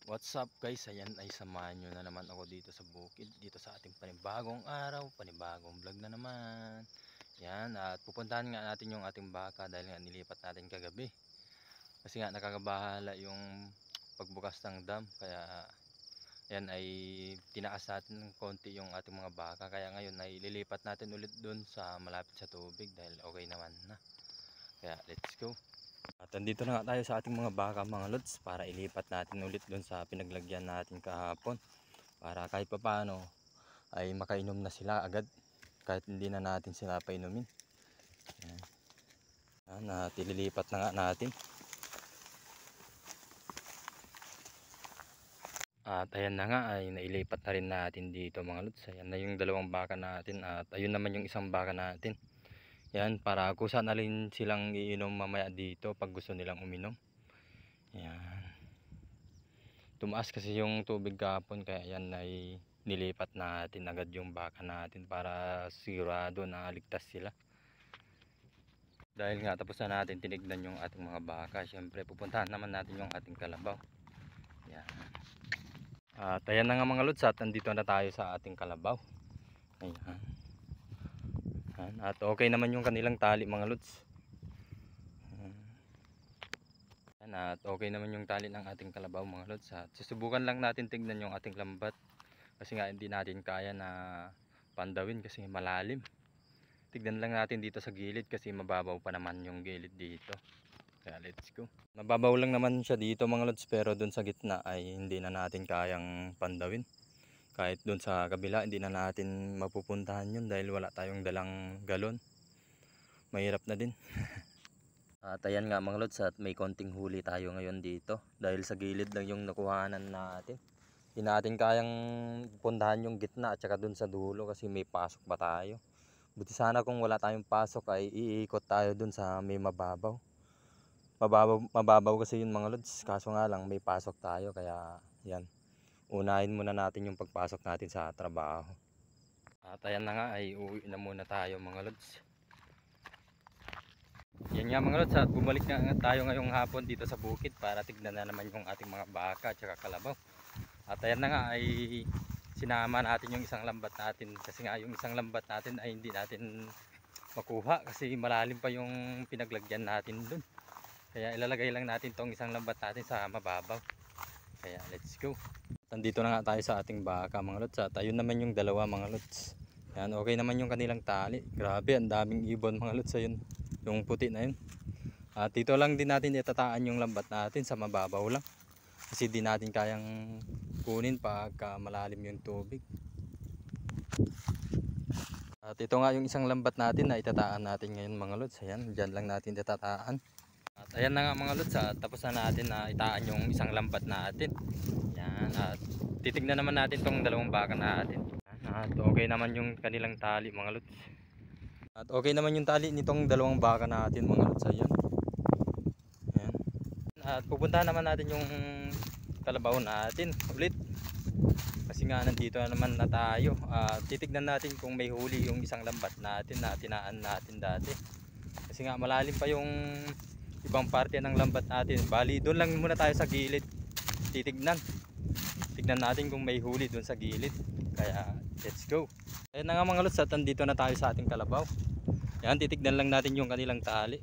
What's up guys, ayan ay samahan nyo na naman ako dito sa bukid, dito sa ating panibagong araw, panibagong vlog na naman. Yan, at pupuntahan nga natin yung ating baka dahil nga nilipat natin kagabi. Kasi nga nakakabahala yung pagbukas ng dam, kaya yan ay tinaas natin ng konti yung ating mga baka. Kaya ngayon ay lilipat natin ulit dun sa malapit sa tubig dahil okay naman na. Kaya let's go. At andito na nga tayo sa ating mga baka mga lods para ilipat natin ulit dun sa pinaglagyan natin kahapon. Para kahit papaano ay makainom na sila agad kahit hindi na natin sila painumin. Ayan. At ililipat na nga natin. At ayan na nga ay nailipat na rin natin dito mga lods. Ayan na yung dalawang baka natin at ayun naman yung isang baka natin. Yan, para kusa na rin silang iinom mamaya dito pag gusto nilang uminom. Yan. Tumaas kasi yung tubig kahapon kaya yan ay nilipat natin agad yung baka natin para sigurado na ligtas sila. Dahil nga tapos na natin tinignan yung ating mga baka, syempre pupuntahan naman natin yung ating kalabaw. Yan. At ayan na nga mga lods, at nandito na tayo sa ating kalabaw. Ayan. At okay naman yung kanilang tali mga lods. At okay naman yung tali ng ating kalabaw mga lods. At susubukan lang natin tignan yung ating lambat. Kasi nga hindi natin kaya na pandawin kasi malalim. Tignan lang natin dito sa gilid kasi mababaw pa naman yung gilid dito. Kaya let's go. Mababaw lang naman siya dito mga lods, pero dun sa gitna ay hindi na natin kayang pandawin. Kahit dun sa kabila hindi na natin mapupuntahan yun dahil wala tayong dalang galon. Mahirap na din. At ayan nga mga lods, at may konting huli tayo ngayon dito dahil sa gilid lang yung nakuhanan natin. Hindi natin kayang puntahan yung gitna at saka dun sa dulo kasi may pasok pa tayo. Buti sana kung wala tayong pasok ay iikot tayo dun sa may mababaw. Mababaw kasi yun mga lods, kaso nga lang may pasok tayo kaya yan. Unahin muna natin yung pagpasok natin sa trabaho. At ayan na nga ay uwi na muna tayo mga lods. Yan nga mga lods, at bumalik na tayo ngayong hapon dito sa bukid para tignan na naman yung ating mga baka at saka kalabaw. At ayan na nga ay sinama natin yung isang lambat natin kasi nga yung isang lambat natin ay hindi natin makuha kasi malalim pa yung pinaglagyan natin dun. Kaya ilalagay lang natin tong isang lambat natin sa mababaw. Kaya let's go. Nandito na nga tayo sa ating baka mga lods, at ayun naman yung dalawa mga lods. Yan, okay naman yung kanilang tali. Grabe, ang daming ibon mga lods. Ayun, yung puti na yun. At dito lang din natin itataan yung lambat natin sa mababaw lang. Kasi di natin kayang kunin pagka malalim yung tubig. At ito nga yung isang lambat natin na itataan natin ngayon mga lods. Ayan, dyan lang natin itataan. At ayan na nga mga lods, tapos na natin na itaan yung isang lambat natin. Yan, at titignan naman natin tong dalawang baka natin. At okay naman yung kanilang tali mga lods. At okay naman yung tali nitong dalawang baka natin mga lods. Ayan. Ayan. At pupuntahan naman natin yung kalabaw natin ulit. Kasi nga nandito na naman na tayo. Titignan natin kung may huli yung isang lambat natin na tinaan natin dati. Kasi nga malalim pa yung ibang parte ng lambat natin. Bali doon lang muna tayo sa gilid. Tignan natin kung may huli doon sa gilid. Kaya let's go. Ayun na nga mga lods, at andito na tayo sa ating kalabaw. Yan, titignan lang natin yung kanilang tali.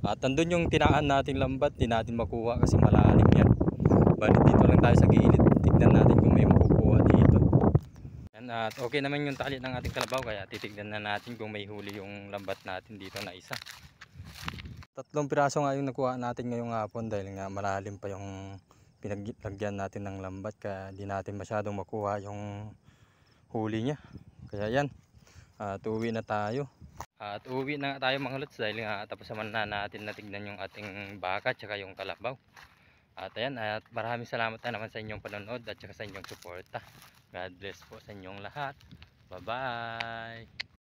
At andun yung tinaan nating lambat, di natin makuha kasi malalim yan. Bali dito lang tayo sa gilid. Tignan natin kung may makukuha dito. Yan, at okay naman yung tali ng ating kalabaw, kaya titignan na natin kung may huli yung lambat natin dito na isa. 3 piraso nga yung nakuha natin ngayong hapon dahil nga malalim pa yung pinaglagyan natin ng lambat, kaya di natin masyadong makuha yung huli niya. Kaya yan, at uwi na tayo. At uwi na tayo mga lods dahil nga tapos naman na natin natignan yung ating baka at saka yung kalabaw. At ayan, at maraming salamat na naman sa inyong panonood at saka sa inyong suporta. God bless po sa inyong lahat. Bye bye.